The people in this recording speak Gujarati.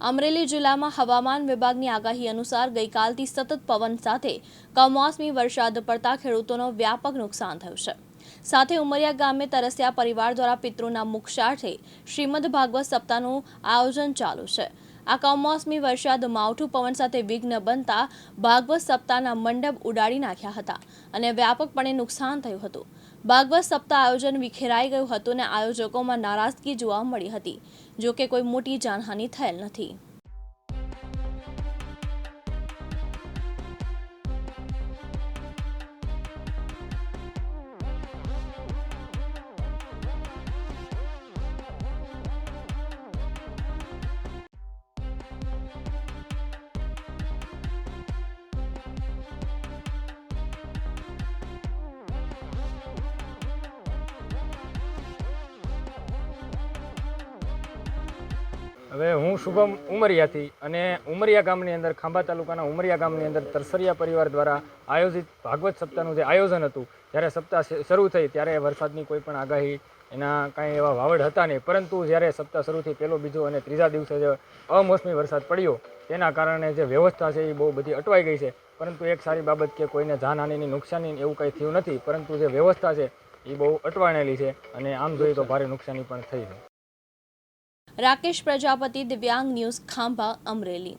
અમરેલી જિલ્લામાં હવામાન વિભાગની આગાહી અનુસાર ગઈકાલથી સતત પવન સાથે કમોસમી વરસાદ પડતા ખેડૂતોનો વ્યાપક નુકસાન થયું છે। સાથે ઉમરિયા ગામે તરસ્યા પરિવાર દ્વારા પિતૃના મુક્ષાર્થે શ્રીમદ ભાગવત સપ્તાહનું આયોજન ચાલુ છે। આ કમોસમી વરસાદ માવઠું પવન સાથે વિઘ્ન બનતા ભાગવત સપ્તાહના મંડપ ઉડાડી નાખ્યા હતા અને વ્યાપકપણે નુકસાન થયું હતું। ભાગવત સપ્તાહ આયોજન વિખેરાઈ ગયું હતું અને આયોજકોમાં નારાજગી જોવા મળી હતી। જો કે કોઈ મોટી જાનહાનિ થયેલ નથી। હવે હું શુભમ ઉમરિયાથી અને ઉમરિયા ગામની અંદર ખાંભા તાલુકાના ઉમરિયા ગામની અંદર તરસરિયા પરિવાર દ્વારા આયોજિત ભાગવત સપ્તાહનું જે આયોજન હતું, જ્યારે સપ્તાહ શરૂ થઈ ત્યારે વરસાદની કોઈ પણ આગાહી એના કાંઈ એવા વાવડ હતા નહીં, પરંતુ જ્યારે સપ્તાહ શરૂ થઈ પહેલો, બીજો અને ત્રીજા દિવસે જે અમોસમી વરસાદ પડ્યો તેના કારણે જે વ્યવસ્થા છે એ બહુ બધી અટવાઈ ગઈ છે। પરંતુ એક સારી બાબત કે કોઈને જાનહાનિની નુકસાની એવું કંઈ થયું નથી, પરંતુ જે વ્યવસ્થા છે એ બહુ અટવાણેલી છે અને આમ જોઈએ તો ભારે નુકસાની પણ થઈ છે। રાકેશ પ્રજાપતિ, દિવ્યાંગ ન્યૂઝ, ખાંભા, અમરેલી।